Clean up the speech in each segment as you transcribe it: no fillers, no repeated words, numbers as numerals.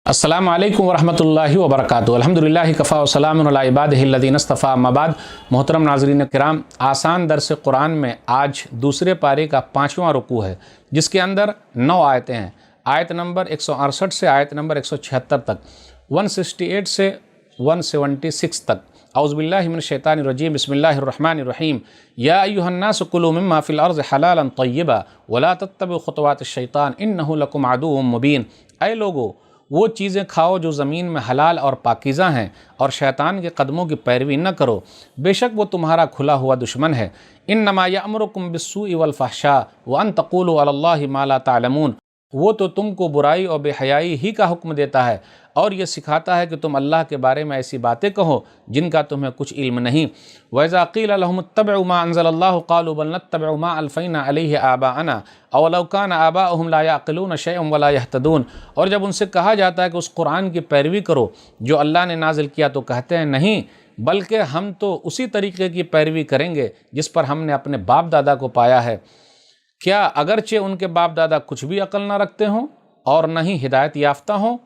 السلام علیکم ورحمۃ اللہ وبرکاتہ۔ الحمدللہ کفا وسلام علی عبادہ الذین اصطفیٰ، اما بعد۔ محترم ناظرین کرام، آسان درس قرآن میں آج دوسرے پارے کا 5واں رکوع ہے، جس کے اندر 9 آیتیں ہیں۔ آیت نمبر 168 سے آیت نمبر 176 تک، 168 سے 176 تک۔ اعوذ باللہ من الشیطان الرجیم، بسم اللہ الرحمن الرحیم۔ یا ایھا الناس کلوا مما فی الارض حلالا طیبا ولا تتبعوا خطوات الشیطان انہ لکم عدو مبین۔ اے لوگو، وہ چیزیں کھاؤ جو زمین میں حلال اور پاکیزہ ہیں، اور شیطان کے قدموں کی پیروی نہ کرو، بے شک وہ تمہارا کھلا ہوا دشمن ہے۔ انما یأمرکم بالسوء والفحشاء وان تقولوا علی اللہ ما لا تعلمون۔ وہ تو تم کو برائی اور بے حیائی ہی کا حکم دیتا ہے، اور یہ سکھاتا ہے کہ تم اللہ کے بارے میں ایسی باتیں کہو جن کا تمہیں کچھ علم نہیں۔ وَإِذَا قِيلَ لَهُمُ اتَّبِعُوا مَا أَنزَلَ اللَّهُ قَالُوا بَلْ نَتَّبِعُ مَا أَلْفَيْنَا عَلَيْهِ آبَاءَنَا أَوَلَوْ كَانَ آبَاؤُهُمْ لَا يَعْقِلُونَ شَيْئًا وَلَا يَهْتَدُونَ۔ اور جب ان سے کہا جاتا ہے کہ اس قرآن کی پیروی کرو جو اللہ نے نازل کیا، تو کہتے ہیں نہیں، بلکہ ہم تو اسی طریقے کی پیروی کریں گے جس پر ہم نے اپنے باپ دادا کو پایا ہے۔ کیا اگرچہ ان کے باپ دادا کچھ بھی عقل نہ رکھتے ہوں اور نہ ہی ہدایت یافتہ ہوں؟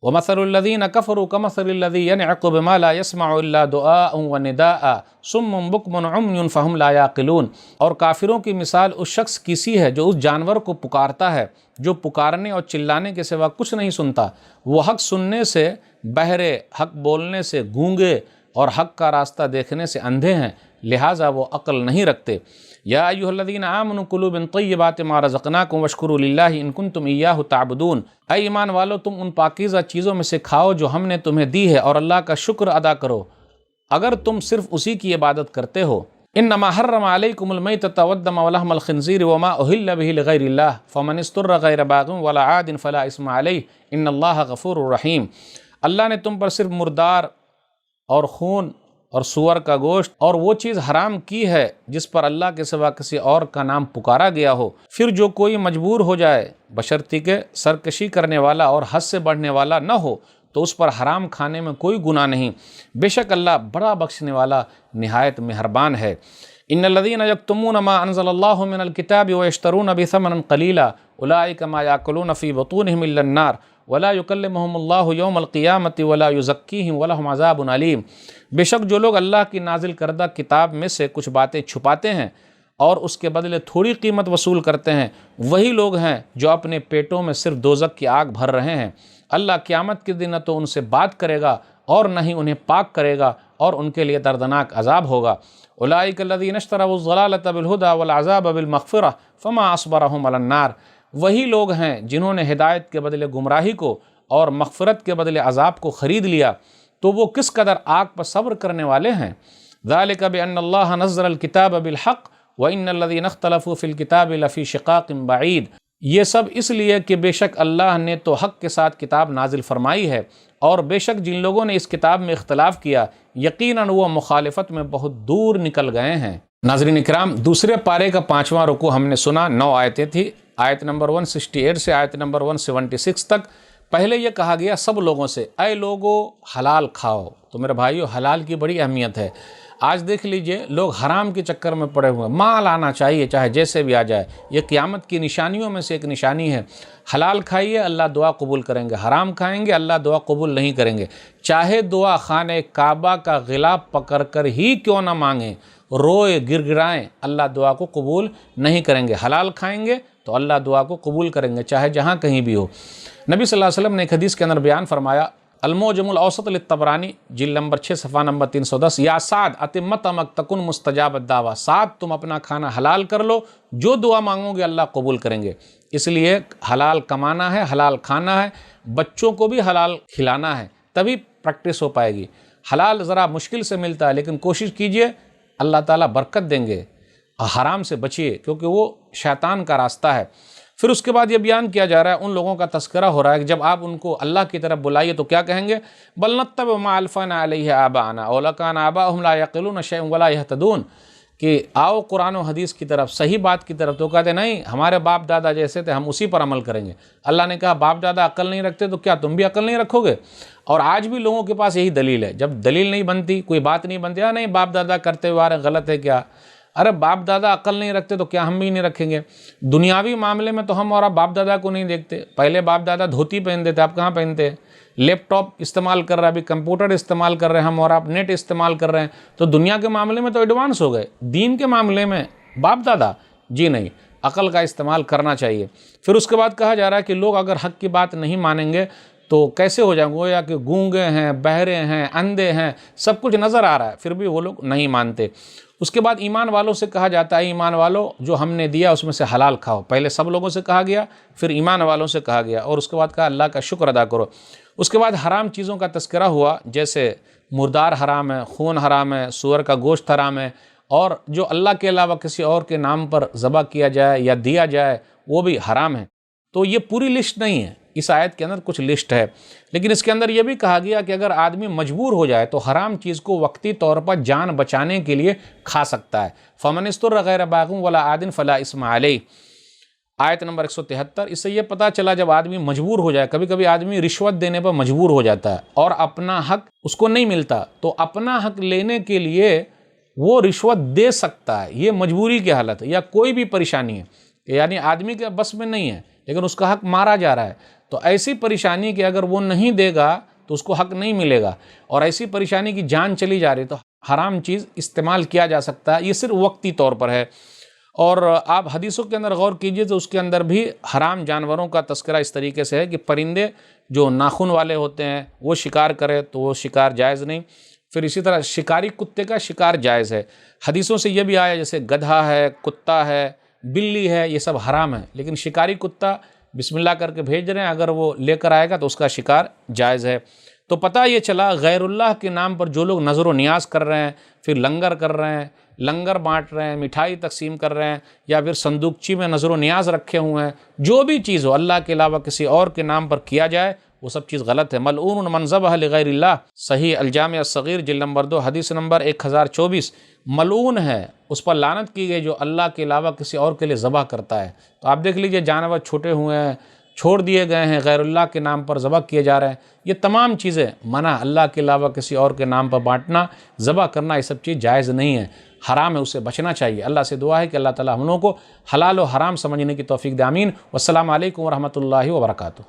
وَمَثَلُ الَّذِينَ كَفَرُوا كَمَثَلِ الَّذِي يَنْعِقُ بِمَا لَا يَسْمَعُ إِلَّا دُعَاءً وَنِدَاءً صُمٌّ بُكْمٌ عُمْيٌ فَهُمْ لَا يَعْقِلُونَ۔ اور کافروں کی مثال اس شخص کی سی ہے جو اس جانور کو پکارتا ہے، جو پکارنے اور چلانے کے سوا کچھ نہیں سنتا۔ وہ حق سننے سے بہرے، حق بولنے سے گونگے، اور حق کا راستہ دیکھنے سے اندھے ہیں، لہٰذا وہ عقل نہیں رکھتے۔ یا ایھا الذین آمنوا کلوا من طیبات ما رزقناکم واشکروا للہ ان کنتم ایاہ تعبدون۔ اے ایمان والو، تم ان پاکیزہ چیزوں میں سے کھاؤ جو ہم نے تمہیں دی ہے، اور اللہ کا شکر ادا کرو اگر تم صرف اسی کی عبادت کرتے ہو۔ انما حرم علیکم المیتۃ والدم ولحم الخنزیر وما اہل بہ لغیر اللہ فمن اضطر غیر باغ ولا عاد فلا اثم علیہ ان اللہ غفور رحیم۔ اللہ نے تم پر صرف مردار اور خون اور سور کا گوشت اور وہ چیز حرام کی ہے جس پر اللہ کے سوا کسی اور کا نام پکارا گیا ہو۔ پھر جو کوئی مجبور ہو جائے، بشرطی کہ سرکشی کرنے والا اور حد سے بڑھنے والا نہ ہو، تو اس پر حرام کھانے میں کوئی گناہ نہیں، بے شک اللہ بڑا بخشنے والا نہایت مہربان ہے۔ ان الذین یکتمون ما انزل اللہ من الکتاب ویشترون بہ ثمنا قلیلا اولئک ما یاکلون فی بطونہم الا النار ولا یکلمہم اللہ یوم القیامۃ ولا یزکیہم ولہم عذاب علیم۔ بے شک جو لوگ اللہ کی نازل کردہ کتاب میں سے کچھ باتیں چھپاتے ہیں اور اس کے بدلے تھوڑی قیمت وصول کرتے ہیں، وہی لوگ ہیں جو اپنے پیٹوں میں صرف دوزخ کی آگ بھر رہے ہیں۔ اللہ قیامت کے دن نہ تو ان سے بات کرے گا اور نہ ہی انہیں پاک کرے گا، اور ان کے لیے دردناک عذاب ہوگا۔ اولئک الذین اشتروا الضلالۃ بالہدی والعذاب بالمغفرۃ فما اصبرہم علی النار۔ وہی لوگ ہیں جنہوں نے ہدایت کے بدلے گمراہی کو اور مغفرت کے بدلے عذاب کو خرید لیا، تو وہ کس قدر آگ پر صبر کرنے والے ہیں۔ ذالک بأن اللہ نزل الکتاب بالحق وإن الذین اختلفوا فی الکتاب لفی شقاق بعید۔ یہ سب اس لیے کہ بے شک اللہ نے تو حق کے ساتھ کتاب نازل فرمائی ہے، اور بے شک جن لوگوں نے اس کتاب میں اختلاف کیا، یقیناً وہ مخالفت میں بہت دور نکل گئے ہیں۔ ناظرین کرام، دوسرے پارے کا 5واں رکوع ہم نے سنا، 9 آیتیں تھی۔ آیت نمبر 168 سے آیت نمبر 176 تک پہلے یہ کہا گیا سب لوگوں سے، اے لوگو حلال کھاؤ۔ تو میرے بھائیو، حلال کی بڑی اہمیت ہے۔ آج دیکھ لیجئے، لوگ حرام کے چکر میں پڑے ہوئے ہیں۔ مال آنا چاہیے چاہے جیسے بھی آ جائے، یہ قیامت کی نشانیوں میں سے ایک نشانی ہے۔ حلال کھائیے، اللہ دعا قبول کریں گے، حرام کھائیں گے، اللہ دعا قبول نہیں کریں گے۔ چاہے دعا خانہ کعبہ کا غلاف پکڑ کر ہی کیوں نہ مانگیں، روئے گر گرائیں، اللہ دعا کو قبول نہیں کریں گے۔ حلال کھائیں گے تو اللہ دعا کو قبول کریں گے، چاہے جہاں کہیں بھی ہو۔ نبی صلی اللہ علیہ وسلم نے ایک حدیث کے اندر بیان فرمایا، المعجم الاوسط للطبرانی جلد نمبر 6 صفحہ نمبر 310، یا سعد اتم طعمک تکن مستجاب الدعوہ۔ سعد، تم اپنا کھانا حلال کر لو، جو دعا مانگو گے اللہ قبول کریں گے۔ اس لیے حلال کمانا ہے، حلال کھانا ہے، بچوں کو بھی حلال کھلانا ہے، تبھی پریکٹس ہو پائے گی۔ حلال ذرا مشکل سے ملتا ہے، لیکن کوشش کیجئے، اللہ تعالیٰ برکت دیں گے۔ حرام سے بچیے، کیونکہ وہ شیطان کا راستہ ہے۔ پھر اس کے بعد یہ بیان کیا جا رہا ہے، ان لوگوں کا تذکرہ ہو رہا ہے کہ جب آپ ان کو اللہ کی طرف بلائیے تو کیا کہیں گے؟ بل نتبع ما الفینا علیہ آباءنا اولو کان آباؤہم لا یعقلون شیئا ولا یہتدون، کہ آؤ قرآن و حدیث کی طرف، صحیح بات کی طرف۔ تو کہتے نہیں، ہمارے باپ دادا جیسے تھے، ہم اسی پر عمل کریں گے۔ اللہ نے کہا باپ دادا عقل نہیں رکھتے تو کیا تم بھی عقل نہیں رکھو گے؟ اور آج بھی لوگوں کے پاس یہی دلیل ہے، جب دلیل نہیں بنتی، کوئی بات نہیں بنتی، نہیں باپ دادا کرتے ہوئے آ رہے، غلط ہے کیا؟ ارے باپ دادا عقل نہیں رکھتے تو کیا ہم بھی نہیں رکھیں گے؟ دنیاوی معاملے میں تو ہم اور آپ باپ دادا کو نہیں دیکھتے. پہلے باپ دادا دھوتی پہنتے تھے، آپ کہاں پہنتے ہیں؟ لیپ ٹاپ استعمال کر رہا ہے، ابھی کمپیوٹر استعمال کر رہے ہیں ہم اور آپ، نیٹ استعمال کر رہے ہیں. تو دنیا کے معاملے میں تو ایڈوانس ہو گئے، دین کے معاملے میں باپ دادا جی نہیں. عقل کا استعمال کرنا چاہیے. پھر اس کے بعد کہا جا رہا ہے کہ لوگ اگر حق کی بات نہیں مانیں گے تو کیسے ہو جائیں گے؟ گویا کہ گونگے ہیں، بہرے ہیں، اندھے ہیں، سب کچھ نظر آ رہا ہے پھر بھی وہ لوگ نہیں مانتے. اس کے بعد ایمان والوں سے کہا جاتا ہے ایمان والوں جو ہم نے دیا اس میں سے حلال کھاؤ. پہلے سب لوگوں سے کہا گیا، پھر ایمان والوں سے کہا گیا، اور اس کے بعد کہا اللہ کا شکر ادا کرو. اس کے بعد حرام چیزوں کا تذکرہ ہوا، جیسے مردار حرام ہے، خون حرام ہے، سور کا گوشت حرام ہے، اور جو اللہ کے علاوہ کسی اور کے نام پر ذبح کیا جائے یا دیا جائے وہ بھی حرام ہے. تو یہ پوری لسٹ نہیں ہے، اس آیت کے اندر کچھ لسٹ ہے، لیکن اس کے اندر یہ بھی کہا گیا کہ اگر آدمی مجبور ہو جائے تو حرام چیز کو وقتی طور پر جان بچانے کے لیے کھا سکتا ہے. فمن اضطر غیر باغ ولا عاد فلا اثم علیہ، آیت نمبر 173. اس سے یہ پتہ چلا جب آدمی مجبور ہو جائے، کبھی کبھی آدمی رشوت دینے پر مجبور ہو جاتا ہے اور اپنا حق اس کو نہیں ملتا، تو اپنا حق لینے کے لیے وہ رشوت دے سکتا ہے. یہ مجبوری کی حالت ہے یا کوئی بھی پریشانی ہے، یعنی آدمی کے بس میں نہیں ہے لیکن اس کا حق مارا جا رہا ہے، تو ایسی پریشانی کہ اگر وہ نہیں دے گا تو اس کو حق نہیں ملے گا، اور ایسی پریشانی کی جان چلی جا رہی تو حرام چیز استعمال کیا جا سکتا ہے. یہ صرف وقتی طور پر ہے. اور آپ حدیثوں کے اندر غور کیجئے تو اس کے اندر بھی حرام جانوروں کا تذکرہ اس طریقے سے ہے کہ پرندے جو ناخن والے ہوتے ہیں وہ شکار کرے تو وہ شکار جائز نہیں. پھر اسی طرح شکاری کتے کا شکار جائز ہے. حدیثوں سے یہ بھی آیا جیسے گدھا ہے، کتا ہے، بلی ہے، یہ سب حرام ہے، لیکن شکاری کتا بسم اللہ کر کے بھیج رہے ہیں، اگر وہ لے کر آئے گا تو اس کا شکار جائز ہے. تو پتہ یہ چلا غیر اللہ کے نام پر جو لوگ نظر و نیاز کر رہے ہیں، پھر لنگر کر رہے ہیں، لنگر بانٹ رہے ہیں، مٹھائی تقسیم کر رہے ہیں، یا پھر صندوقچی میں نظر و نیاز رکھے ہوئے ہیں، جو بھی چیز ہو اللہ کے علاوہ کسی اور کے نام پر کیا جائے وہ سب چیز غلط ہے. ملعون من ذبح لغیر اللہ، صحیح الجامع الصغیر جلد نمبر 2 حدیث نمبر 1024. ملعون ہے، اس پر لعنت کی گئی جو اللہ کے علاوہ کسی اور کے لیے ذبح کرتا ہے. تو آپ دیکھ لیجئے جانور چھوٹے ہوئے ہیں، چھوڑ دیے گئے ہیں، غیر اللہ کے نام پر ذبح کیے جا رہے ہیں، یہ تمام چیزیں منع. اللہ کے علاوہ کسی اور کے نام پر بانٹنا، ذبح کرنا، یہ سب چیز جائز نہیں ہے، حرام ہے، اسے بچنا چاہیے. اللہ سے دعا ہے کہ اللہ تعالی ہم لوگوں کو حلال و حرام سمجھنے کی توفیق دے. آمین. والسلام علیکم ورحمۃ اللہ وبرکاتہ.